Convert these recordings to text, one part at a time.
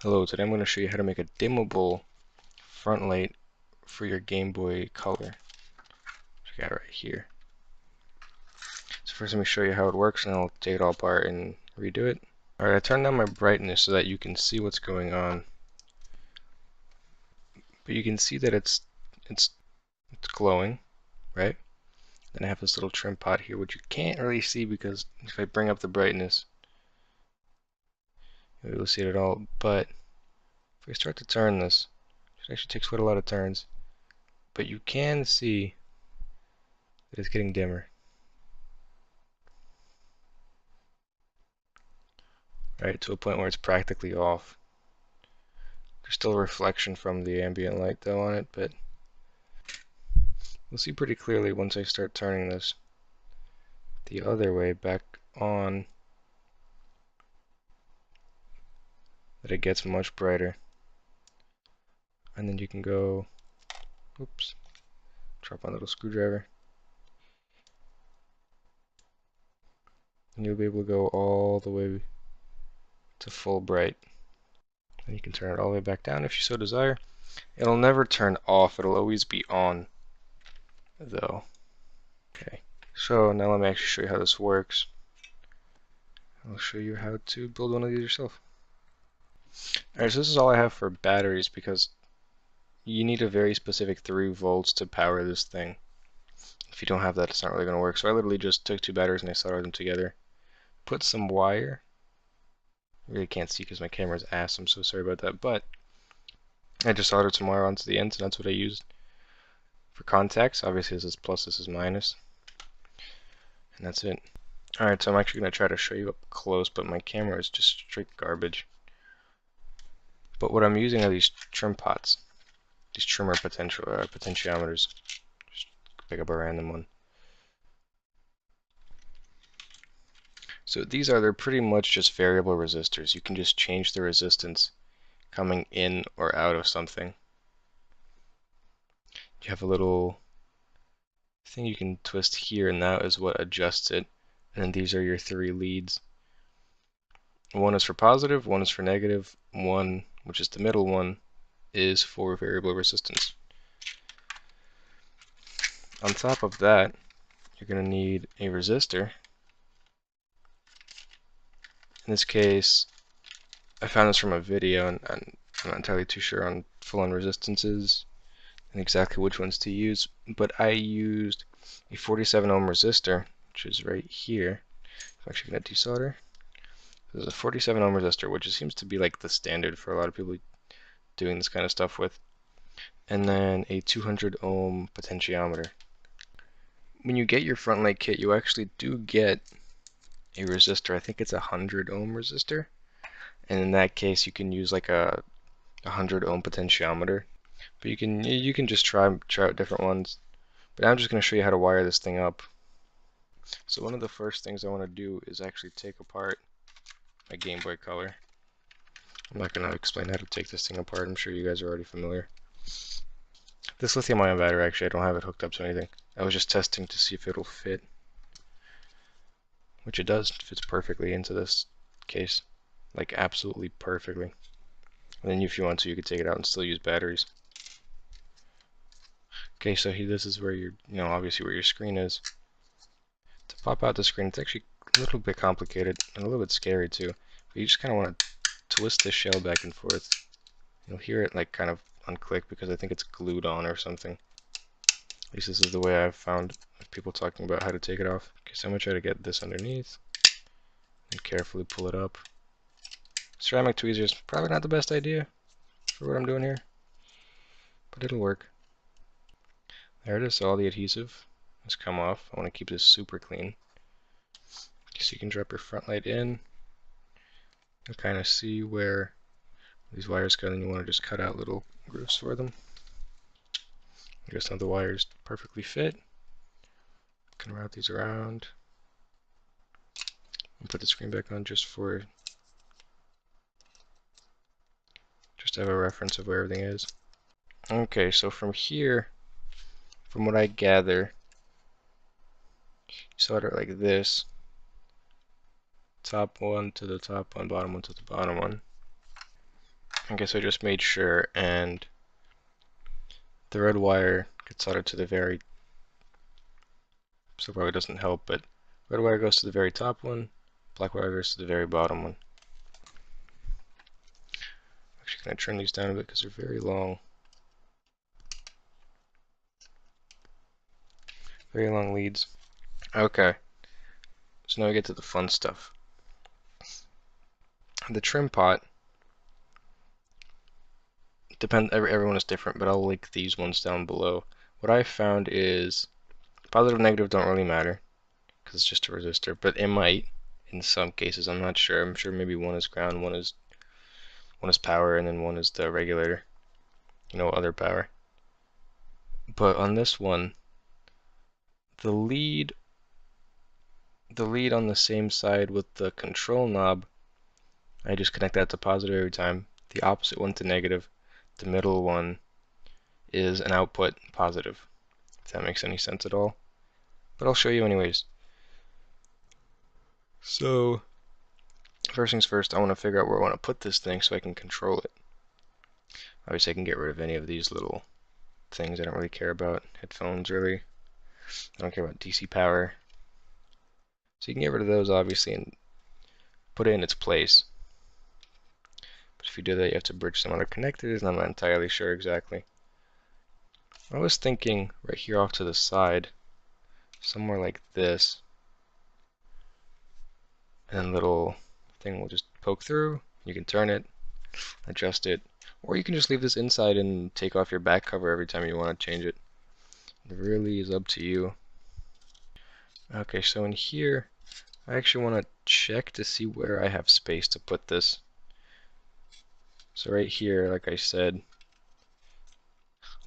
Hello, today I'm going to show you how to make a dimmable front light for your Game Boy Color, which I got right here. So first let me show you how it works and then I'll take it all apart and redo it. Alright, I turned down my brightness so that you can see what's going on. But you can see that it's glowing, right? Then I have this little trim pot here, which you can't really see because if I bring up the brightness, you'll be able to see it at all. But if I start to turn this, it actually takes quite a lot of turns, but you can see that it's getting dimmer. Right, to a point where it's practically off. There's still a reflection from the ambient light though on it, but you'll see pretty clearly once I start turning this the other way back on that it gets much brighter. And then you can go, oops, drop my little screwdriver, and you'll be able to go all the way to full bright. And you can turn it all the way back down if you so desire. It'll never turn off, it'll always be on though. Okay, so now let me actually show you how this works. I'll show you how to build one of these yourself. Alright, so this is all I have for batteries because you need a very specific 3 volts to power this thing. If you don't have that, it's not really going to work. So I literally just took 2 batteries and I soldered them together. Put some wire. I really can't see because my camera's ass, I'm so sorry about that. But I just soldered some wire onto the ends and that's what I used for contacts. Obviously this is plus, this is minus. And that's it. Alright, so I'm actually going to try to show you up close, but my camera is just straight garbage. But what I'm using are these trim pots. These trimmer potentiometers. Just pick up a random one. So they're pretty much just variable resistors. You can just change the resistance coming in or out of something. You have a little thing you can twist here, and that is what adjusts it. And then these are your 3 leads. One is for positive, one is for negative, one, which is the middle one, is for variable resistance. On top of that, you're going to need a resistor. In this case, I found this from a video, and I'm not entirely too sure on full-on resistances and exactly which ones to use, but I used a 47 ohm resistor, which is right here. I'm actually going to desolder. This is a 47 ohm resistor, which seems to be like the standard for a lot of people doing this kind of stuff with. And then a 200 ohm potentiometer. When you get your front light kit, you actually do get a resistor. I think it's a 100 ohm resistor. And in that case, you can use like a 100 ohm potentiometer. But you can just try out different ones. But I'm just going to show you how to wire this thing up. So one of the first things I want to do is actually take apart my Game Boy Color. I'm not going to explain how to take this thing apart. I'm sure you guys are already familiar. This lithium-ion battery, actually, I don't have it hooked up to anything. I was just testing to see if it'll fit. Which it does. It fits perfectly into this case. Like, absolutely perfectly. And then if you want to, you could take it out and still use batteries. Okay, so this is where obviously where your screen is. To pop out the screen, it's actually a little bit complicated and a little bit scary too. But you just kind of want to twist this shell back and forth. You'll hear it like kind of unclick because I think it's glued on or something. At least this is the way I've found people talking about how to take it off. Okay, so I'm going to try to get this underneath and carefully pull it up. Ceramic tweezers, probably not the best idea for what I'm doing here, but it'll work. There it is, so all the adhesive has come off. I want to keep this super clean. So you can drop your front light in. You'll kind of see where these wires go, and you want to just cut out little grooves for them. I guess now the wires perfectly fit. You can route these around and put the screen back on just to have a reference of where everything is. Okay, so from here, from what I gather, you solder it like this. Top one to the top one, bottom one to the bottom one. Okay, so I just made sure, and the red wire gets soldered to the very, so probably doesn't help, but red wire goes to the very top one, black wire goes to the very bottom one. I'm actually going to turn these down a bit because they're very long. Very long leads. Okay, so now we get to the fun stuff. The trim pot, everyone is different, but I'll link these ones down below. What I found is positive and negative don't really matter because it's just a resistor, but it might in some cases. I'm not sure. I'm sure maybe one is ground, one is power, and then one is the regulator. Other power. But on this one, the lead on the same side with the control knob, I just connect that to positive every time. The opposite one to negative. The middle one is an output positive, if that makes any sense at all. But I'll show you anyways. So, first things first, I want to figure out where I want to put this thing so I can control it. Obviously, I can get rid of any of these little things I don't really care about. Headphones, really. I don't care about DC power. So you can get rid of those, obviously, and put it in its place. But if you do that, you have to bridge some other connectors, and I'm not entirely sure exactly. I was thinking right here off to the side, somewhere like this, and then little thing will just poke through. You can turn it, adjust it, or you can just leave this inside and take off your back cover every time you want to change it. It really is up to you. Okay, so in here, I actually want to check to see where I have space to put this. So right here, like I said,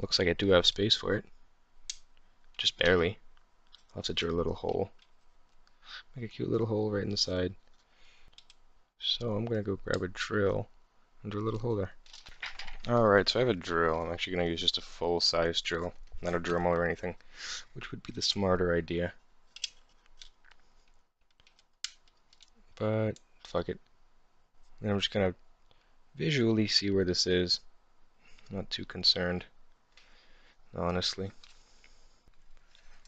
looks like I do have space for it. Just barely. I'll have to drill a little hole. Make a cute little hole right in the side. So I'm going to go grab a drill and drill a little hole there. Alright, so I have a drill. I'm actually going to use just a full-size drill, not a Dremel or anything, which would be the smarter idea. But fuck it. And I'm just going to visually see where this is. Not too concerned, honestly.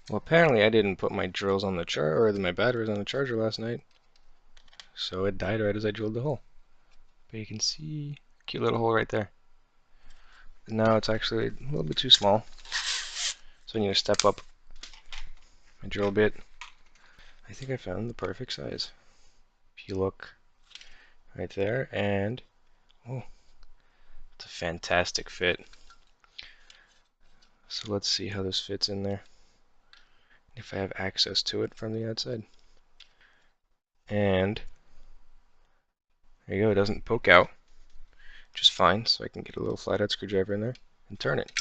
Well, apparently I didn't put my drills on the charger, or my batteries on the charger last night, so it died right as I drilled the hole. But you can see a cute little hole right there. And now it's actually a little bit too small, so I need to step up my drill bit. I think I found the perfect size. If you look right there, and oh, it's a fantastic fit. So let's see how this fits in there, if I have access to it from the outside. And there you go, it doesn't poke out, which is fine, so I can get a little flathead screwdriver in there and turn it.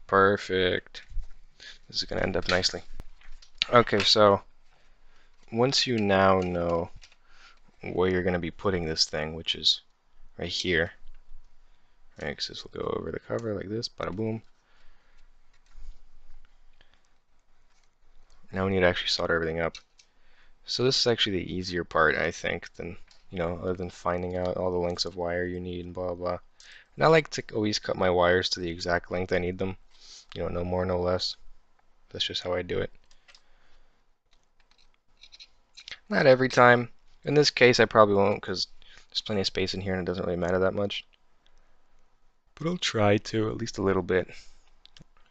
Perfect. This is going to end up nicely. Okay, so once you now know where you're going to be putting this thing, which is right here, right, because this will go over the cover like this, bada boom. Now we need to actually solder everything up. So this is actually the easier part, I think, than, other than finding out all the lengths of wire you need and blah blah. And I like to always cut my wires to the exact length I need them. No more, no less. That's just how I do it. Not every time. In this case, I probably won't because there's plenty of space in here and it doesn't really matter that much. But I'll try to, at least a little bit.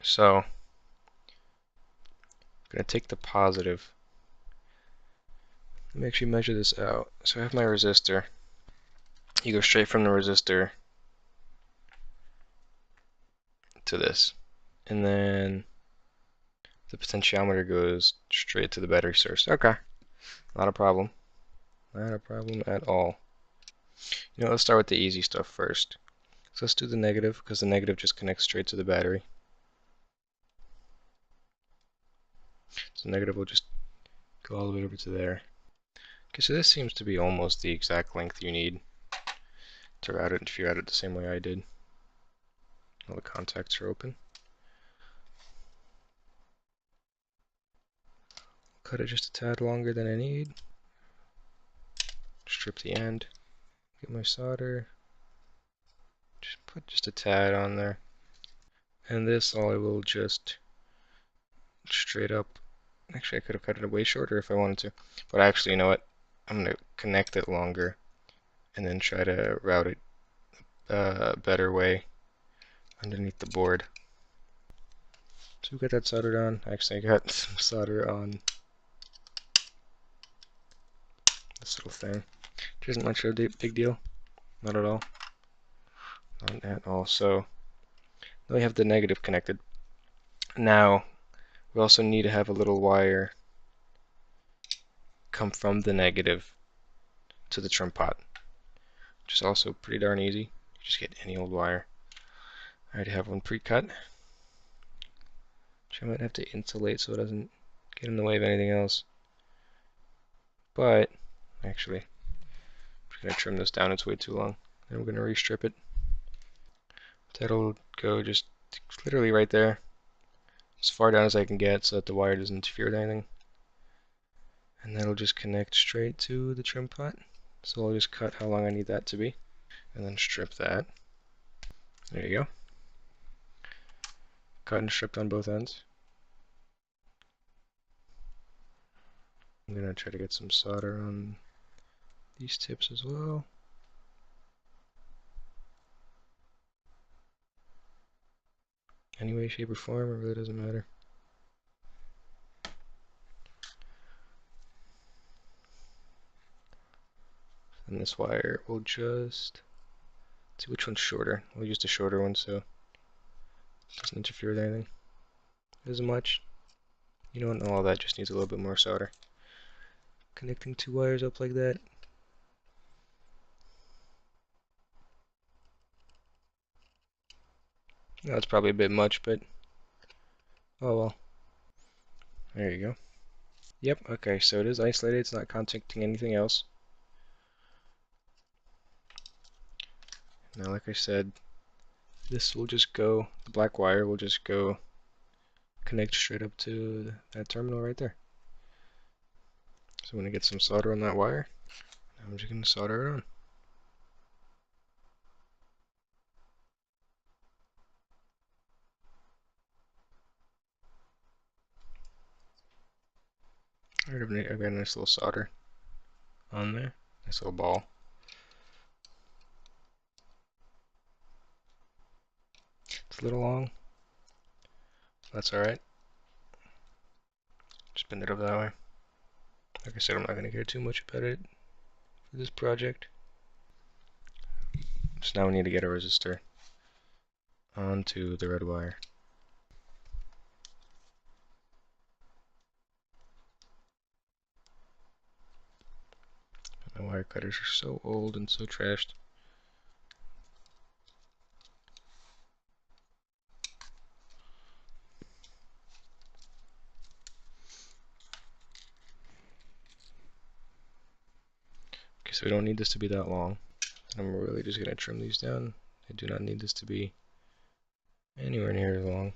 So, I'm going to take the positive. Let me actually measure this out. So I have my resistor. You go straight from the resistor to this. And then the potentiometer goes straight to the battery source. Okay, not a problem. Not a problem at all. Let's start with the easy stuff first. So let's do the negative, because the negative just connects straight to the battery. So the negative will just go all the way over to there. Okay, so this seems to be almost the exact length you need to route it if you route it the same way I did. All the contacts are open. Cut it just a tad longer than I need. Strip the end. Get my solder. put just a tad on there. And this all I will just straight up. Actually, I could have cut it way shorter if I wanted to. But actually, you know what? I'm going to connect it longer and then try to route it a better way underneath the board. So we got that soldered on. Actually, I got some solder on this little thing, which isn't much of a big deal. Not at all. Not at all. So now we have the negative connected. Now we also need to have a little wire come from the negative to the trim pot, which is also pretty darn easy. You just get any old wire. I already have one pre-cut, which I might have to insulate so it doesn't get in the way of anything else. But actually, I'm just going to trim this down. It's way too long. Then we're going to restrip it. That'll go just literally right there, as far down as I can get so that the wire doesn't interfere with anything. And that'll just connect straight to the trim pot. So I'll just cut how long I need that to be, and then strip that. There you go. Cut and stripped on both ends. I'm going to try to get some solder on these tips as well. Any way, shape, or form, it really doesn't matter. And this wire will just see which one's shorter. We'll use the shorter one so it doesn't interfere with anything as much. You don't know, all that just needs a little bit more solder. Connecting two wires up like that. That's probably a bit much, but oh well. There you go. Yep, okay, so it is isolated, it's not contacting anything else. Now, like I said, this will just go, the black wire will just go connect straight up to that terminal right there. So I'm going to get some solder on that wire. I'm just going to solder it on. Alright, I've got a nice little solder on there. Nice little ball. It's a little long. That's alright. Just bend it over that way. Like I said, I'm not going to care too much about it for this project. So now we need to get a resistor onto the red wire. My wire cutters are so old and so trashed. Okay, so we don't need this to be that long. I'm really just going to trim these down. I do not need this to be anywhere near as long.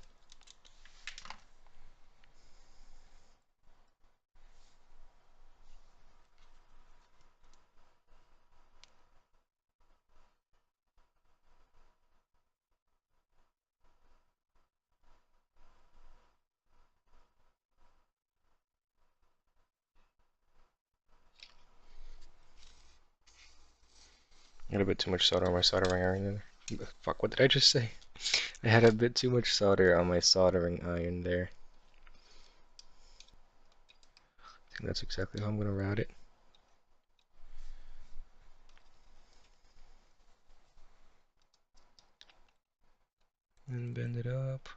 I had a bit too much solder on my soldering iron there. Fuck, what did I just say? I had a bit too much solder on my soldering iron there. I think that's exactly how I'm going to route it. And bend it up.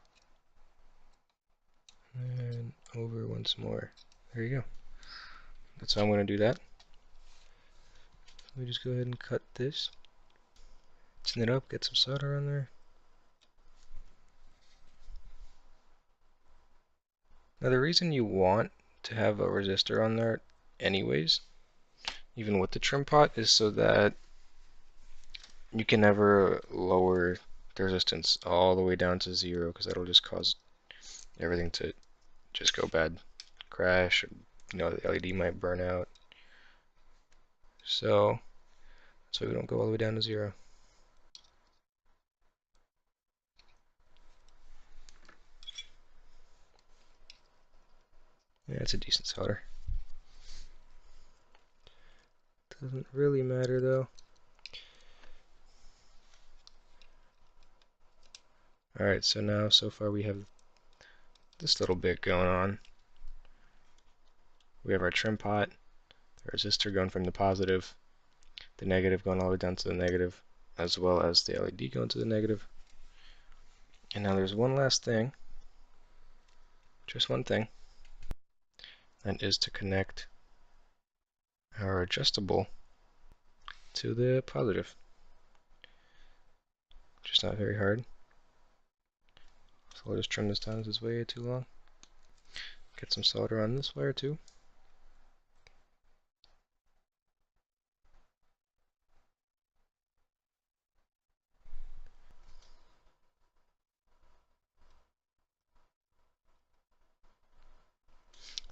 And over once more. There you go. That's how I'm going to do that. Let me just go ahead and cut this. Tin it up, get some solder on there. Now the reason you want to have a resistor on there anyways, even with the trim pot, is so that you can never lower the resistance all the way down to 0, because that'll just cause everything to just go bad, crash, or, you know, the LED might burn out. So we don't go all the way down to 0. That's a decent solder. Doesn't really matter though. Alright, so now so far we have this little bit going on. We have our trim pot, the resistor going from the positive, the negative going all the way down to the negative, as well as the LED going to the negative. And now there's one last thing, just one thing, that is to connect our adjustable to the positive. Just not very hard. So I'll just trim this down, this is way too long. Get some solder on this wire too.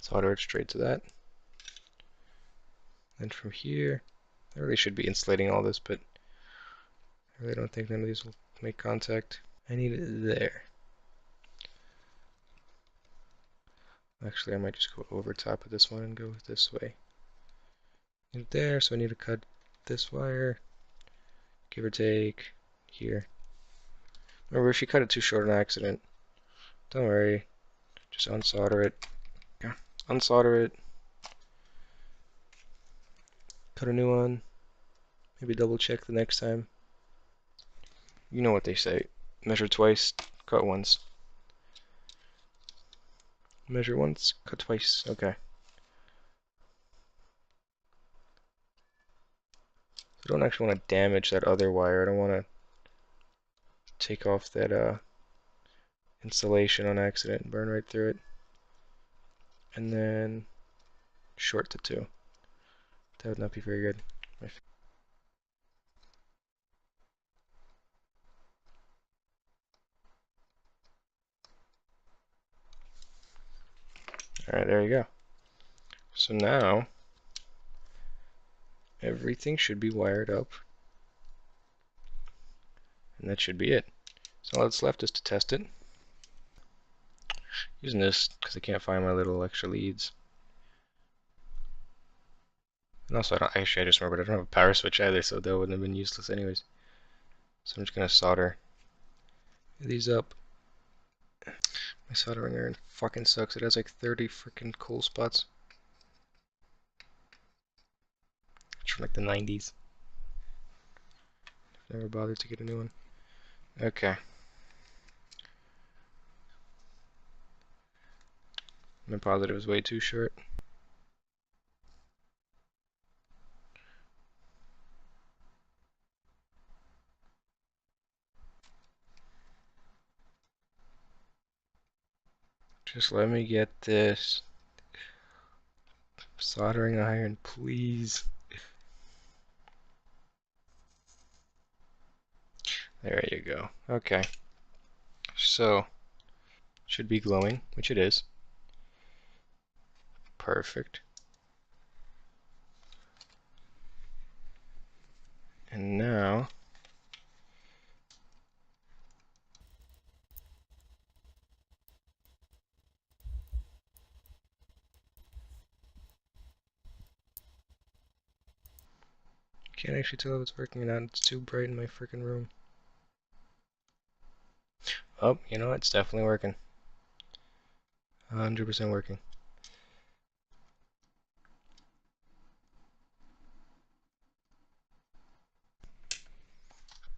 Solder it straight to that. Then from here, I really should be insulating all this, but I really don't think none of these will make contact. I need it there. Actually, I might just go over top of this one and go this way. Need it there, so I need to cut this wire, give or take, here. Remember, if you cut it too short on accident, don't worry, just unsolder it. Yeah. Unsolder it, cut a new one, maybe double check the next time. You know what they say, measure twice, cut once. Measure once, cut twice, okay. I don't actually want to damage that other wire, I don't want to take off that insulation on accident and burn right through it. And then short the two. That would not be very good. Alright, there you go. So now, everything should be wired up. And that should be it. So all that's left is to test it. Using this because I can't find my little extra leads. And also, I just remembered I don't have a power switch either, so that wouldn't have been useless anyways. So I'm just going to solder these up. My soldering iron fucking sucks. It has like 30 freaking cool spots. It's from like the 90s. Never bothered to get a new one. Okay. My positive is way too short. Just let me get this soldering iron, please. There you go. Okay. So, should be glowing, which it is. Perfect. And now, can't actually tell if it's working or not. It's too bright in my freaking room. Oh, you know what? It's definitely working. 100% working.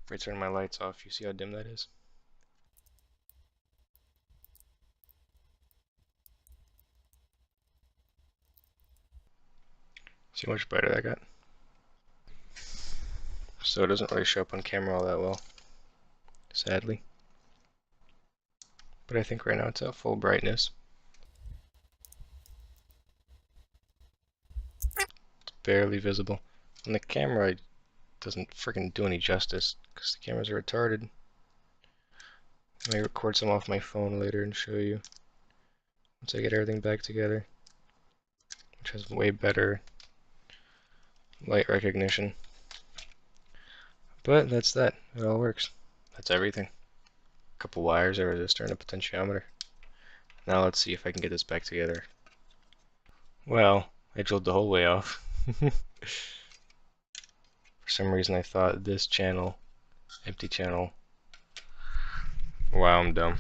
If I turn my lights off, you see how dim that is? See how much brighter that got? So it doesn't really show up on camera all that well, sadly. But I think right now it's at full brightness. It's barely visible. On the camera, it doesn't freaking do any justice, because the cameras are retarded. I may record some off my phone later and show you once I get everything back together, which has way better light recognition. But that's that. It all works. That's everything. A couple wires, a resistor, and a potentiometer. Now let's see if I can get this back together Well, I drilled the whole way off. For some reason I thought this channel, empty channel. Wow, I'm dumb.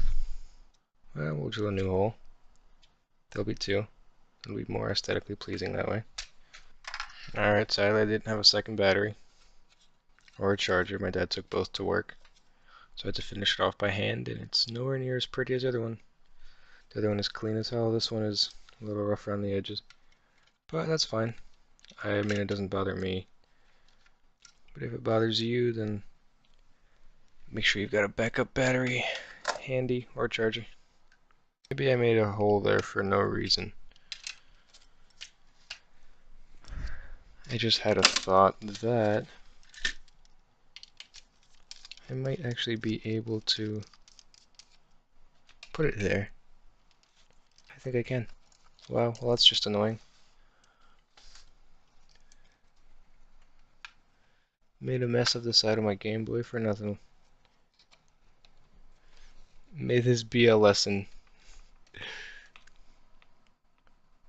Well, we'll drill a new hole. There'll be two. It'll be more aesthetically pleasing that way. Alright, sadly I didn't have a second battery. Or a charger. My dad took both to work. So I had to finish it off by hand, and it's nowhere near as pretty as the other one. The other one is clean as hell. This one is a little rough around the edges. But that's fine. I mean, it doesn't bother me. But if it bothers you, then make sure you've got a backup battery handy or a charger. Maybe I made a hole there for no reason. I just had a thought that I might actually be able to put it there. I think I can. Wow, well that's just annoying. Made a mess of the side of my Game Boy for nothing. May this be a lesson.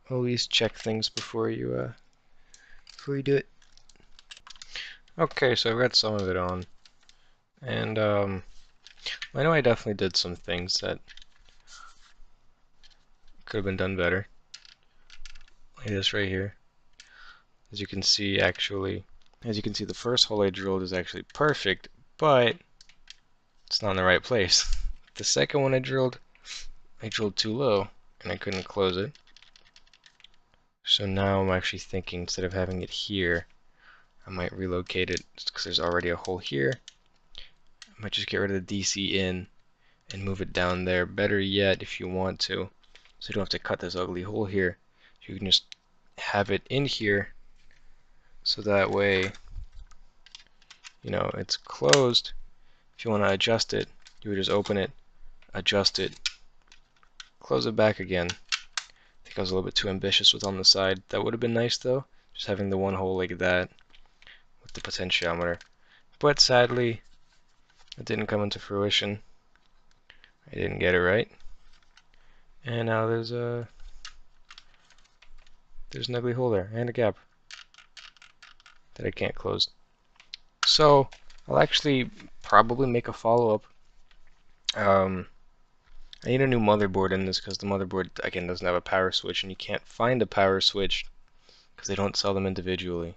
Always check things before you do it. Okay, so I've got some of it on. And I know I definitely did some things that could have been done better. Like this right here. As you can see, the first hole I drilled is actually perfect, but it's not in the right place. The second one I drilled too low, and I couldn't close it. So now I'm actually thinking, instead of having it here, I might relocate it, because there's already a hole here. I might just get rid of the DC in and move it down there. Better yet, if you want to, so you don't have to cut this ugly hole here, you can just have it in here, so that way, you know, it's closed. If you want to adjust it, you would just open it, adjust it, close it back again. I think I was a little bit too ambitious with on the side. That would have been nice though, just having the one hole like that with the potentiometer. But sadly, it didn't come into fruition. I didn't get it right. And now there's an ugly hole there and a gap that I can't close. So I'll actually probably make a follow-up. I need a new motherboard in this because the motherboard, again, doesn't have a power switch, and you can't find a power switch because they don't sell them individually.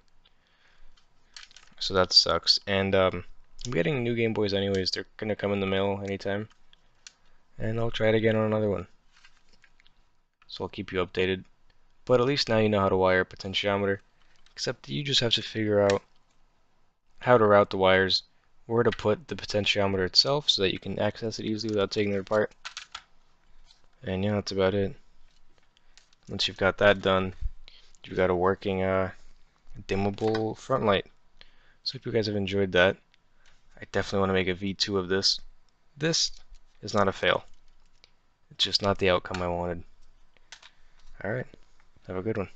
So that sucks. And I'm getting new Game Boys anyways. They're going to come in the mail anytime. And I'll try it again on another one. So I'll keep you updated. But at least now you know how to wire a potentiometer. Except you just have to figure out how to route the wires, where to put the potentiometer itself so that you can access it easily without taking it apart. And yeah, that's about it. Once you've got that done, you've got a working dimmable front light. So if you guys have enjoyed that, I definitely want to make a V2 of this. This is not a fail. It's just not the outcome I wanted. Alright, have a good one.